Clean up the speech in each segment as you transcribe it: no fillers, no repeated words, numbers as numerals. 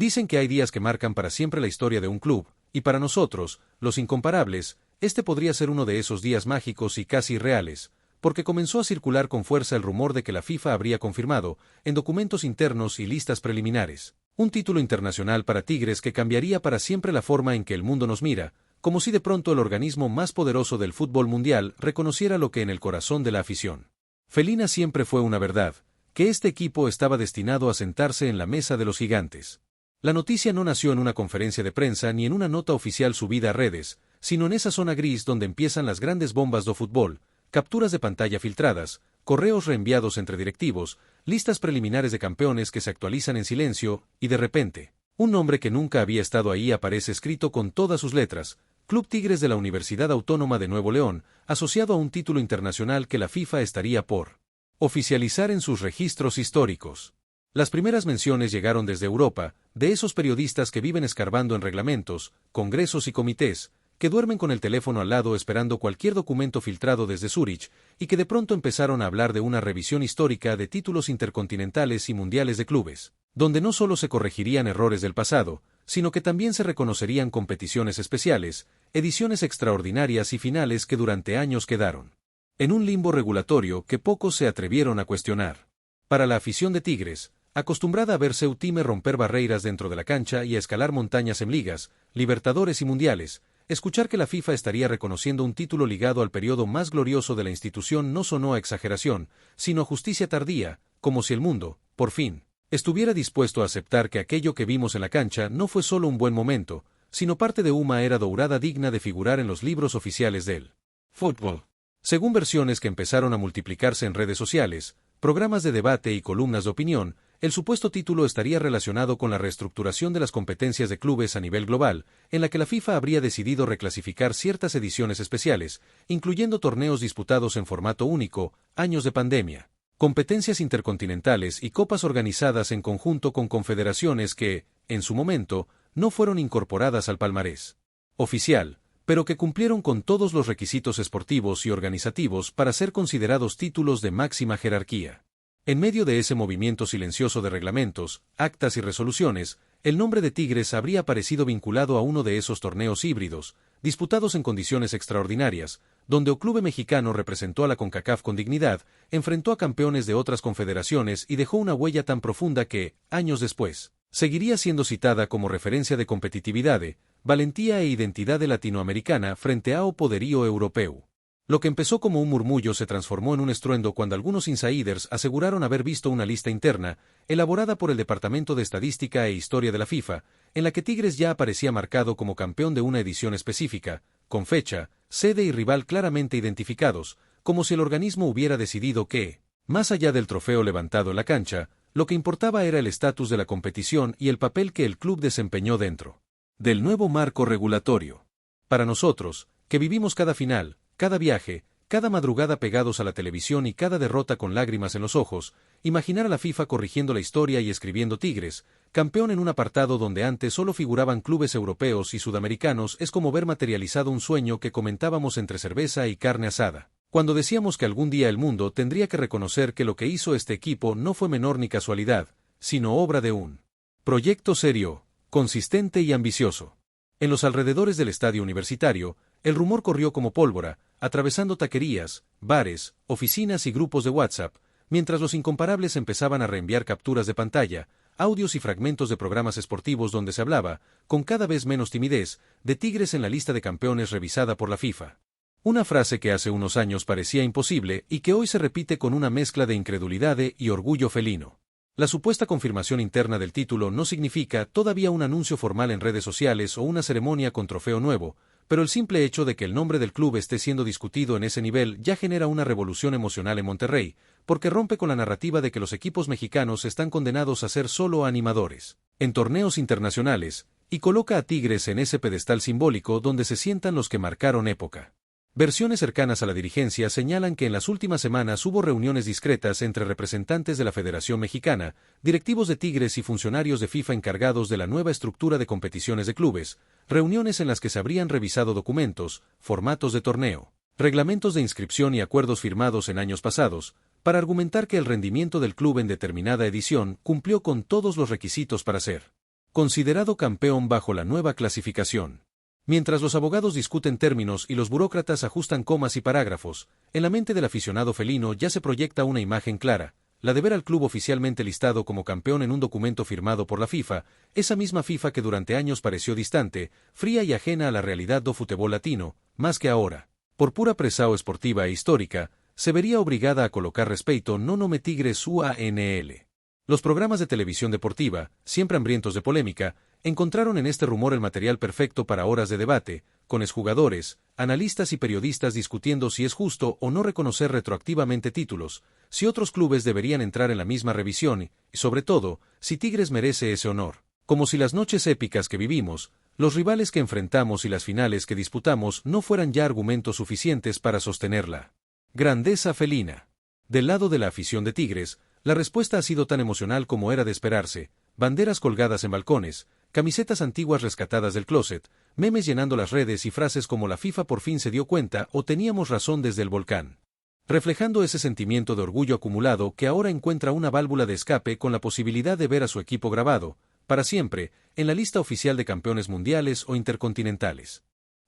Dicen que hay días que marcan para siempre la historia de un club, y para nosotros, los incomparables, este podría ser uno de esos días mágicos y casi irreales, porque comenzó a circular con fuerza el rumor de que la FIFA habría confirmado, en documentos internos y listas preliminares, un título internacional para Tigres que cambiaría para siempre la forma en que el mundo nos mira, como si de pronto el organismo más poderoso del fútbol mundial reconociera lo que en el corazón de la afición felina siempre fue una verdad, que este equipo estaba destinado a sentarse en la mesa de los gigantes. La noticia no nació en una conferencia de prensa ni en una nota oficial subida a redes, sino en esa zona gris donde empiezan las grandes bombas do fútbol, capturas de pantalla filtradas, correos reenviados entre directivos, listas preliminares de campeones que se actualizan en silencio, y de repente, un nombre que nunca había estado ahí aparece escrito con todas sus letras: Club Tigres de la Universidad Autónoma de Nuevo León, asociado a un título internacional que la FIFA estaría por oficializar en sus registros históricos. Las primeras menciones llegaron desde Europa, de esos periodistas que viven escarbando en reglamentos, congresos y comités, que duermen con el teléfono al lado esperando cualquier documento filtrado desde Zúrich, y que de pronto empezaron a hablar de una revisión histórica de títulos intercontinentales y mundiales de clubes, donde no solo se corregirían errores del pasado, sino que también se reconocerían competiciones especiales, ediciones extraordinarias y finales que durante años quedaron en un limbo regulatorio que pocos se atrevieron a cuestionar. Para la afición de Tigres, acostumbrada a verse un time romper barreras dentro de la cancha y a escalar montañas en ligas, Libertadores y mundiales, escuchar que la FIFA estaría reconociendo un título ligado al periodo más glorioso de la institución no sonó a exageración, sino a justicia tardía, como si el mundo, por fin, estuviera dispuesto a aceptar que aquello que vimos en la cancha no fue solo un buen momento, sino parte de una era dourada digna de figurar en los libros oficiales del fútbol. Según versiones que empezaron a multiplicarse en redes sociales, programas de debate y columnas de opinión, el supuesto título estaría relacionado con la reestructuración de las competencias de clubes a nivel global, en la que la FIFA habría decidido reclasificar ciertas ediciones especiales, incluyendo torneos disputados en formato único, años de pandemia, competencias intercontinentales y copas organizadas en conjunto con confederaciones que, en su momento, no fueron incorporadas al palmarés oficial, pero que cumplieron con todos los requisitos esportivos y organizativos para ser considerados títulos de máxima jerarquía. En medio de ese movimiento silencioso de reglamentos, actas y resoluciones, el nombre de Tigres habría aparecido vinculado a uno de esos torneos híbridos, disputados en condiciones extraordinarias, donde el club mexicano representó a la CONCACAF con dignidad, enfrentó a campeones de otras confederaciones y dejó una huella tan profunda que, años después, seguiría siendo citada como referencia de competitividad, valentía e identidad latinoamericana frente a o poderío europeo. Lo que empezó como un murmullo se transformó en un estruendo cuando algunos insiders aseguraron haber visto una lista interna, elaborada por el Departamento de Estadística e Historia de la FIFA, en la que Tigres ya aparecía marcado como campeón de una edición específica, con fecha, sede y rival claramente identificados, como si el organismo hubiera decidido que, más allá del trofeo levantado en la cancha, lo que importaba era el estatus de la competición y el papel que el club desempeñó dentro del nuevo marco regulatorio. Para nosotros, que vivimos cada final, cada viaje, cada madrugada pegados a la televisión y cada derrota con lágrimas en los ojos, imaginar a la FIFA corrigiendo la historia y escribiendo Tigres, campeón en un apartado donde antes solo figuraban clubes europeos y sudamericanos, es como ver materializado un sueño que comentábamos entre cerveza y carne asada, cuando decíamos que algún día el mundo tendría que reconocer que lo que hizo este equipo no fue menor ni casualidad, sino obra de un proyecto serio, consistente y ambicioso. En los alrededores del estadio universitario, el rumor corrió como pólvora, atravesando taquerías, bares, oficinas y grupos de WhatsApp, mientras los incomparables empezaban a reenviar capturas de pantalla, audios y fragmentos de programas esportivos donde se hablaba, con cada vez menos timidez, de Tigres en la lista de campeones revisada por la FIFA. Una frase que hace unos años parecía imposible y que hoy se repite con una mezcla de incredulidad y orgullo felino. La supuesta confirmación interna del título no significa todavía un anuncio formal en redes sociales o una ceremonia con trofeo nuevo, pero el simple hecho de que el nombre del club esté siendo discutido en ese nivel ya genera una revolución emocional en Monterrey, porque rompe con la narrativa de que los equipos mexicanos están condenados a ser solo animadores en torneos internacionales, y coloca a Tigres en ese pedestal simbólico donde se sientan los que marcaron época. Versiones cercanas a la dirigencia señalan que en las últimas semanas hubo reuniones discretas entre representantes de la Federación Mexicana, directivos de Tigres y funcionarios de FIFA encargados de la nueva estructura de competiciones de clubes, reuniones en las que se habrían revisado documentos, formatos de torneo, reglamentos de inscripción y acuerdos firmados en años pasados, para argumentar que el rendimiento del club en determinada edición cumplió con todos los requisitos para ser considerado campeón bajo la nueva clasificación. Mientras los abogados discuten términos y los burócratas ajustan comas y parágrafos, en la mente del aficionado felino ya se proyecta una imagen clara, la de ver al club oficialmente listado como campeón en un documento firmado por la FIFA, esa misma FIFA que durante años pareció distante, fría y ajena a la realidad do futebol latino, más que ahora, por pura pressão esportiva e histórica, se vería obligada a colocar respeto no nome Tigres UANL. Los programas de televisión deportiva, siempre hambrientos de polémica, encontraron en este rumor el material perfecto para horas de debate, con exjugadores, analistas y periodistas discutiendo si es justo o no reconocer retroactivamente títulos, si otros clubes deberían entrar en la misma revisión y, sobre todo, si Tigres merece ese honor. Como si las noches épicas que vivimos, los rivales que enfrentamos y las finales que disputamos no fueran ya argumentos suficientes para sostenerla. Grandeza felina. Del lado de la afición de Tigres, la respuesta ha sido tan emocional como era de esperarse: banderas colgadas en balcones, camisetas antiguas rescatadas del closet, memes llenando las redes y frases como "la FIFA por fin se dio cuenta" o "teníamos razón desde el volcán", reflejando ese sentimiento de orgullo acumulado que ahora encuentra una válvula de escape con la posibilidad de ver a su equipo grabado, para siempre, en la lista oficial de campeones mundiales o intercontinentales.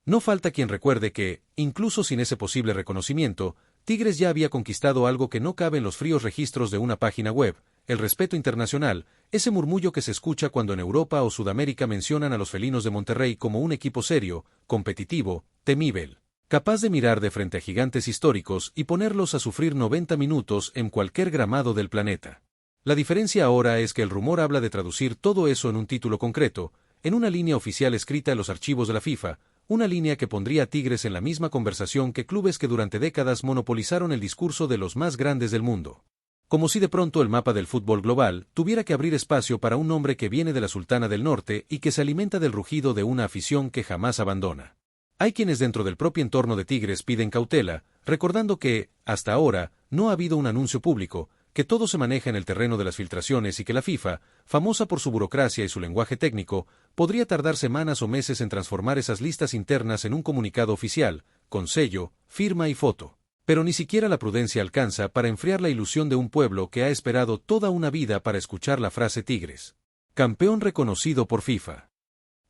No falta quien recuerde que, incluso sin ese posible reconocimiento, Tigres ya había conquistado algo que no cabe en los fríos registros de una página web: el respeto internacional, ese murmullo que se escucha cuando en Europa o Sudamérica mencionan a los felinos de Monterrey como un equipo serio, competitivo, temible, capaz de mirar de frente a gigantes históricos y ponerlos a sufrir 90 minutos en cualquier gramado del planeta. La diferencia ahora es que el rumor habla de traducir todo eso en un título concreto, en una línea oficial escrita en los archivos de la FIFA, una línea que pondría a Tigres en la misma conversación que clubes que durante décadas monopolizaron el discurso de los más grandes del mundo. Como si de pronto el mapa del fútbol global tuviera que abrir espacio para un nombre que viene de la Sultana del Norte y que se alimenta del rugido de una afición que jamás abandona. Hay quienes dentro del propio entorno de Tigres piden cautela, recordando que, hasta ahora, no ha habido un anuncio público, que todo se maneja en el terreno de las filtraciones y que la FIFA, famosa por su burocracia y su lenguaje técnico, podría tardar semanas o meses en transformar esas listas internas en un comunicado oficial, con sello, firma y foto. Pero ni siquiera la prudencia alcanza para enfriar la ilusión de un pueblo que ha esperado toda una vida para escuchar la frase Tigres, campeón reconocido por FIFA.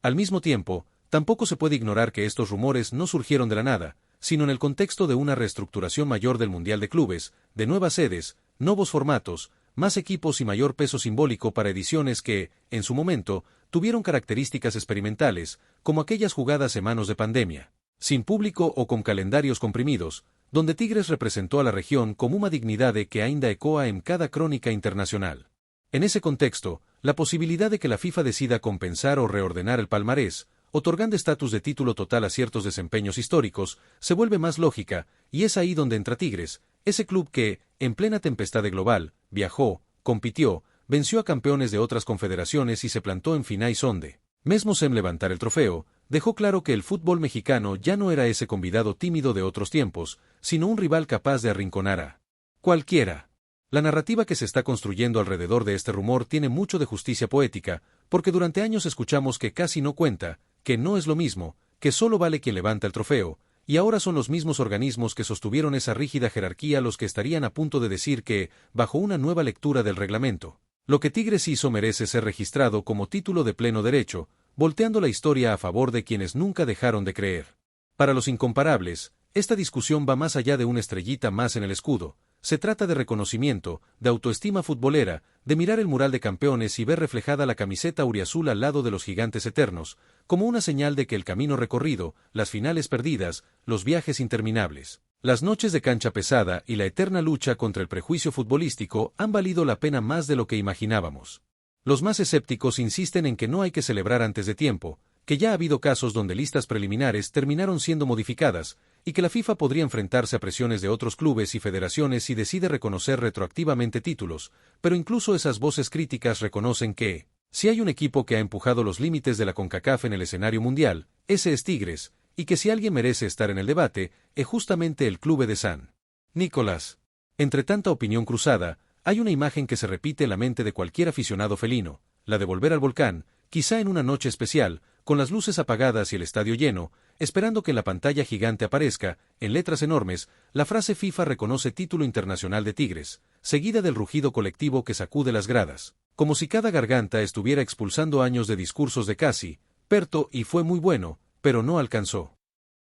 Al mismo tiempo, tampoco se puede ignorar que estos rumores no surgieron de la nada, sino en el contexto de una reestructuración mayor del Mundial de Clubes, de nuevas sedes, nuevos formatos, más equipos y mayor peso simbólico para ediciones que, en su momento, tuvieron características experimentales, como aquellas jugadas en manos de pandemia, sin público o con calendarios comprimidos, donde Tigres representó a la región como una dignidad que ainda ecoa en cada crónica internacional. En ese contexto, la posibilidad de que la FIFA decida compensar o reordenar el palmarés, otorgando estatus de título total a ciertos desempeños históricos, se vuelve más lógica, y es ahí donde entra Tigres, ese club que, en plena tempestad global, viajó, compitió, venció a campeones de otras confederaciones y se plantó en finais onde, mesmo sem levantar el trofeo, dejó claro que el fútbol mexicano ya no era ese convidado tímido de otros tiempos, sino un rival capaz de arrinconar a cualquiera. La narrativa que se está construyendo alrededor de este rumor tiene mucho de justicia poética, porque durante años escuchamos que casi no cuenta, que no es lo mismo, que solo vale quien levanta el trofeo, y ahora son los mismos organismos que sostuvieron esa rígida jerarquía los que estarían a punto de decir que, bajo una nueva lectura del reglamento, lo que Tigres hizo merece ser registrado como título de pleno derecho, volteando la historia a favor de quienes nunca dejaron de creer. Para los incomparables, esta discusión va más allá de una estrellita más en el escudo. Se trata de reconocimiento, de autoestima futbolera, de mirar el mural de campeones y ver reflejada la camiseta auriazul al lado de los gigantes eternos, como una señal de que el camino recorrido, las finales perdidas, los viajes interminables, las noches de cancha pesada y la eterna lucha contra el prejuicio futbolístico han valido la pena más de lo que imaginábamos. Los más escépticos insisten en que no hay que celebrar antes de tiempo, que ya ha habido casos donde listas preliminares terminaron siendo modificadas, y que la FIFA podría enfrentarse a presiones de otros clubes y federaciones si decide reconocer retroactivamente títulos, pero incluso esas voces críticas reconocen que, si hay un equipo que ha empujado los límites de la CONCACAF en el escenario mundial, ese es Tigres, y que si alguien merece estar en el debate, es justamente el Clube de San Nicolás. Entre tanta opinión cruzada, hay una imagen que se repite en la mente de cualquier aficionado felino, la de volver al volcán, quizá en una noche especial, con las luces apagadas y el estadio lleno, esperando que en la pantalla gigante aparezca, en letras enormes, la frase FIFA reconoce título internacional de Tigres, seguida del rugido colectivo que sacude las gradas, como si cada garganta estuviera expulsando años de discursos de casi, Perto y fue muy bueno, pero no alcanzó.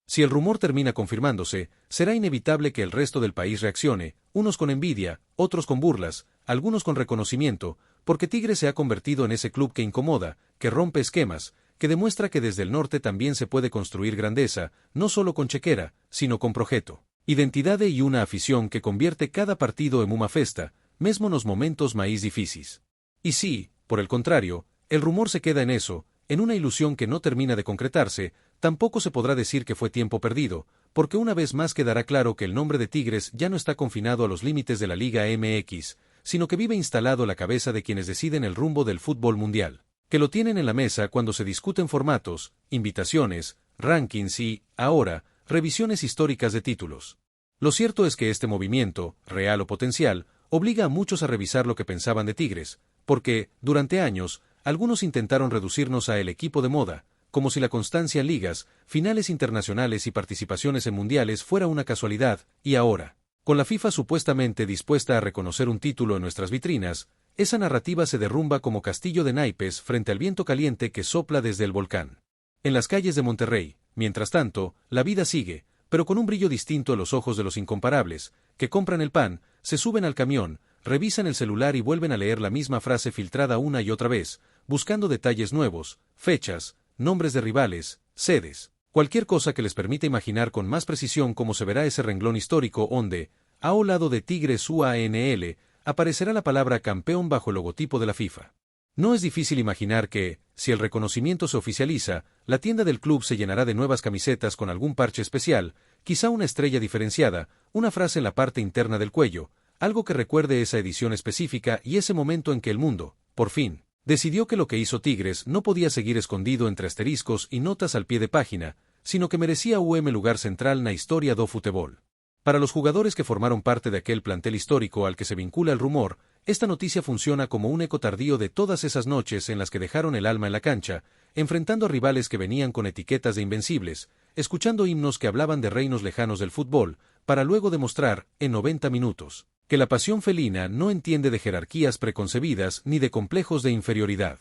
Si el rumor termina confirmándose, será inevitable que el resto del país reaccione, unos con envidia, otros con burlas, algunos con reconocimiento, porque Tigres se ha convertido en ese club que incomoda, que rompe esquemas, que demuestra que desde el norte también se puede construir grandeza, no solo con chequera, sino con projeto, identidad y una afición que convierte cada partido en una festa, mesmo nos momentos más difíciles. Y si, por el contrario, el rumor se queda en eso, en una ilusión que no termina de concretarse, tampoco se podrá decir que fue tiempo perdido, porque una vez más quedará claro que el nombre de Tigres ya no está confinado a los límites de la Liga MX, sino que vive instalado en la cabeza de quienes deciden el rumbo del fútbol mundial, que lo tienen en la mesa cuando se discuten formatos, invitaciones, rankings y, ahora, revisiones históricas de títulos. Lo cierto es que este movimiento, real o potencial, obliga a muchos a revisar lo que pensaban de Tigres, porque, durante años, algunos intentaron reducirnos a el equipo de moda, como si la constancia en ligas, finales internacionales y participaciones en mundiales fuera una casualidad, y ahora, con la FIFA supuestamente dispuesta a reconocer un título en nuestras vitrinas, esa narrativa se derrumba como castillo de naipes frente al viento caliente que sopla desde el volcán. En las calles de Monterrey, mientras tanto, la vida sigue, pero con un brillo distinto en los ojos de los incomparables, que compran el pan, se suben al camión, revisan el celular y vuelven a leer la misma frase filtrada una y otra vez, buscando detalles nuevos, fechas, nombres de rivales, sedes, cualquier cosa que les permita imaginar con más precisión cómo se verá ese renglón histórico donde, a un lado de Tigres UANL, aparecerá la palabra campeón bajo el logotipo de la FIFA. No es difícil imaginar que, si el reconocimiento se oficializa, la tienda del club se llenará de nuevas camisetas con algún parche especial, quizá una estrella diferenciada, una frase en la parte interna del cuello, algo que recuerde esa edición específica y ese momento en que el mundo, por fin, decidió que lo que hizo Tigres no podía seguir escondido entre asteriscos y notas al pie de página, sino que merecía lugar central na historia do futebol. Para los jugadores que formaron parte de aquel plantel histórico al que se vincula el rumor, esta noticia funciona como un eco tardío de todas esas noches en las que dejaron el alma en la cancha, enfrentando a rivales que venían con etiquetas de invencibles, escuchando himnos que hablaban de reinos lejanos del fútbol, para luego demostrar, en 90 minutos, que la pasión felina no entiende de jerarquías preconcebidas ni de complejos de inferioridad.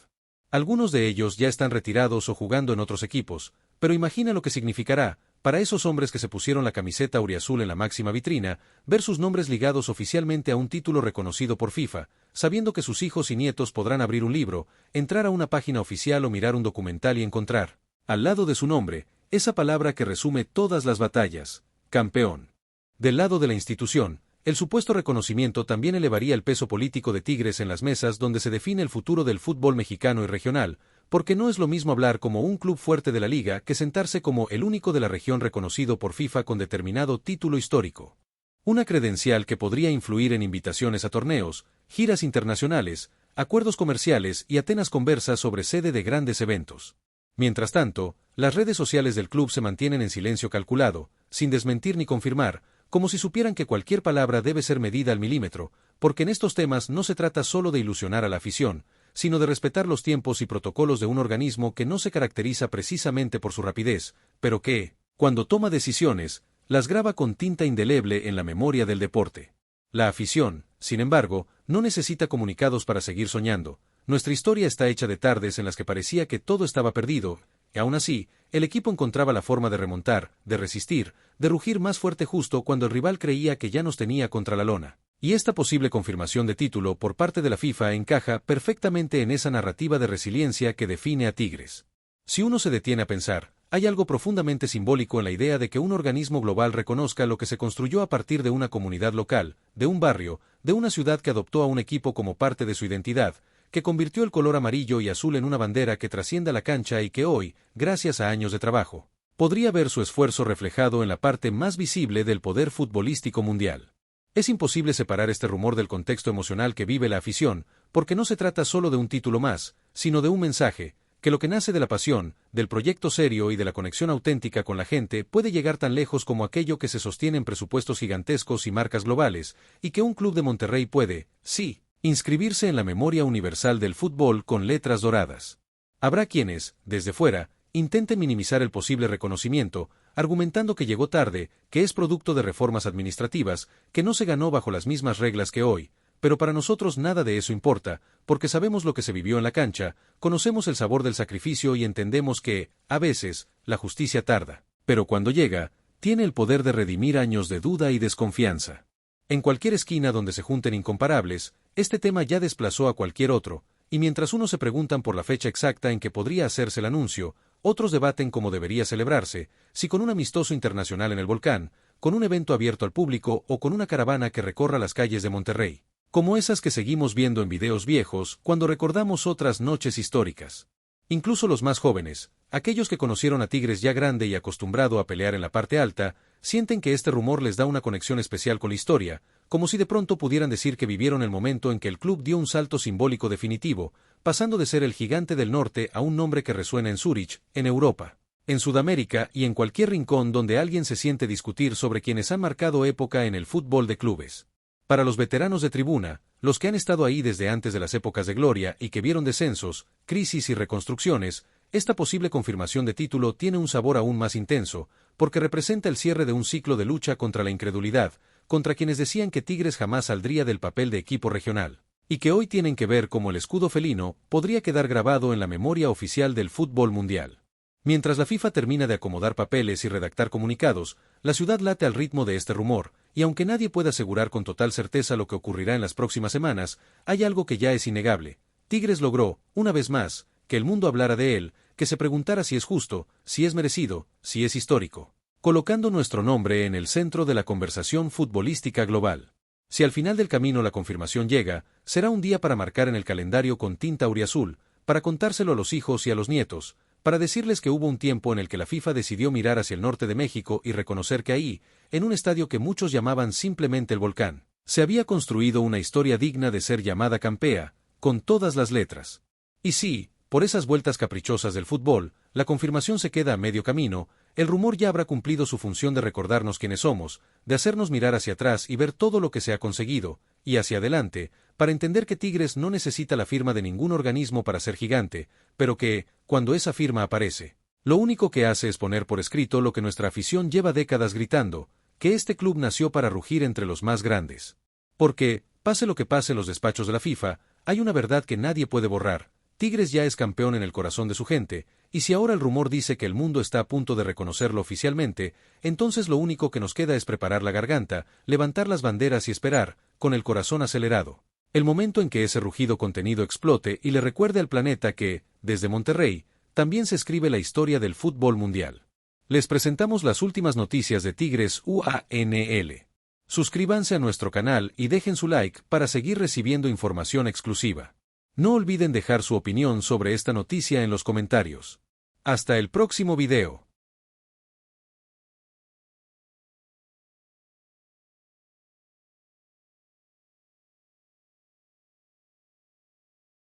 Algunos de ellos ya están retirados o jugando en otros equipos, pero imagina lo que significará, para esos hombres que se pusieron la camiseta auriazul en la máxima vitrina, ver sus nombres ligados oficialmente a un título reconocido por FIFA, sabiendo que sus hijos y nietos podrán abrir un libro, entrar a una página oficial o mirar un documental y encontrar, al lado de su nombre, esa palabra que resume todas las batallas, campeón. Del lado de la institución, el supuesto reconocimiento también elevaría el peso político de Tigres en las mesas donde se define el futuro del fútbol mexicano y regional, porque no es lo mismo hablar como un club fuerte de la liga que sentarse como el único de la región reconocido por FIFA con determinado título histórico. Una credencial que podría influir en invitaciones a torneos, giras internacionales, acuerdos comerciales y atenas conversas sobre sede de grandes eventos. Mientras tanto, las redes sociales del club se mantienen en silencio calculado, sin desmentir ni confirmar, como si supieran que cualquier palabra debe ser medida al milímetro, porque en estos temas no se trata solo de ilusionar a la afición, sino de respetar los tiempos y protocolos de un organismo que no se caracteriza precisamente por su rapidez, pero que, cuando toma decisiones, las graba con tinta indeleble en la memoria del deporte. La afición, sin embargo, no necesita comunicados para seguir soñando. Nuestra historia está hecha de tardes en las que parecía que todo estaba perdido, y aún así, el equipo encontraba la forma de remontar, de resistir, de rugir más fuerte justo cuando el rival creía que ya nos tenía contra la lona. Y esta posible confirmación de título por parte de la FIFA encaja perfectamente en esa narrativa de resiliencia que define a Tigres. Si uno se detiene a pensar, hay algo profundamente simbólico en la idea de que un organismo global reconozca lo que se construyó a partir de una comunidad local, de un barrio, de una ciudad que adoptó a un equipo como parte de su identidad, que convirtió el color amarillo y azul en una bandera que trascienda la cancha y que hoy, gracias a años de trabajo, podría ver su esfuerzo reflejado en la parte más visible del poder futbolístico mundial. Es imposible separar este rumor del contexto emocional que vive la afición, porque no se trata solo de un título más, sino de un mensaje, que lo que nace de la pasión, del proyecto serio y de la conexión auténtica con la gente puede llegar tan lejos como aquello que se sostiene en presupuestos gigantescos y marcas globales, y que un club de Monterrey puede, sí, inscribirse en la memoria universal del fútbol con letras doradas. Habrá quienes, desde fuera, intenten minimizar el posible reconocimiento, argumentando que llegó tarde, que es producto de reformas administrativas, que no se ganó bajo las mismas reglas que hoy, pero para nosotros nada de eso importa, porque sabemos lo que se vivió en la cancha, conocemos el sabor del sacrificio y entendemos que, a veces, la justicia tarda, pero cuando llega, tiene el poder de redimir años de duda y desconfianza. En cualquier esquina donde se junten incomparables, este tema ya desplazó a cualquier otro, y mientras unos se preguntan por la fecha exacta en que podría hacerse el anuncio, otros debaten cómo debería celebrarse, si con un amistoso internacional en el Volcán, con un evento abierto al público o con una caravana que recorra las calles de Monterrey, como esas que seguimos viendo en videos viejos cuando recordamos otras noches históricas. Incluso los más jóvenes, aquellos que conocieron a Tigres ya grande y acostumbrado a pelear en la parte alta, sienten que este rumor les da una conexión especial con la historia, como si de pronto pudieran decir que vivieron el momento en que el club dio un salto simbólico definitivo, pasando de ser el gigante del norte a un nombre que resuena en Zúrich, en Europa, en Sudamérica y en cualquier rincón donde alguien se siente discutir sobre quienes han marcado época en el fútbol de clubes. Para los veteranos de tribuna, los que han estado ahí desde antes de las épocas de gloria y que vieron descensos, crisis y reconstrucciones, esta posible confirmación de título tiene un sabor aún más intenso, porque representa el cierre de un ciclo de lucha contra la incredulidad, contra quienes decían que Tigres jamás saldría del papel de equipo regional, y que hoy tienen que ver cómo el escudo felino podría quedar grabado en la memoria oficial del fútbol mundial. Mientras la FIFA termina de acomodar papeles y redactar comunicados, la ciudad late al ritmo de este rumor, y aunque nadie pueda asegurar con total certeza lo que ocurrirá en las próximas semanas, hay algo que ya es innegable. Tigres logró, una vez más, que el mundo hablara de él, que se preguntara si es justo, si es merecido, si es histórico, colocando nuestro nombre en el centro de la conversación futbolística global. Si al final del camino la confirmación llega, será un día para marcar en el calendario con tinta auriazul, para contárselo a los hijos y a los nietos, para decirles que hubo un tiempo en el que la FIFA decidió mirar hacia el norte de México y reconocer que ahí, en un estadio que muchos llamaban simplemente el Volcán, se había construido una historia digna de ser llamada Campea, con todas las letras. Y sí, por esas vueltas caprichosas del fútbol, la confirmación se queda a medio camino, el rumor ya habrá cumplido su función de recordarnos quiénes somos, de hacernos mirar hacia atrás y ver todo lo que se ha conseguido, y hacia adelante, para entender que Tigres no necesita la firma de ningún organismo para ser gigante, pero que, cuando esa firma aparece, lo único que hace es poner por escrito lo que nuestra afición lleva décadas gritando, que este club nació para rugir entre los más grandes. Porque, pase lo que pase en los despachos de la FIFA, hay una verdad que nadie puede borrar. Tigres ya es campeón en el corazón de su gente, y si ahora el rumor dice que el mundo está a punto de reconocerlo oficialmente, entonces lo único que nos queda es preparar la garganta, levantar las banderas y esperar, con el corazón acelerado, el momento en que ese rugido contenido explote y le recuerde al planeta que, desde Monterrey, también se escribe la historia del fútbol mundial. Les presentamos las últimas noticias de Tigres UANL. Suscríbanse a nuestro canal y dejen su like para seguir recibiendo información exclusiva. No olviden dejar su opinión sobre esta noticia en los comentarios. Hasta el próximo video.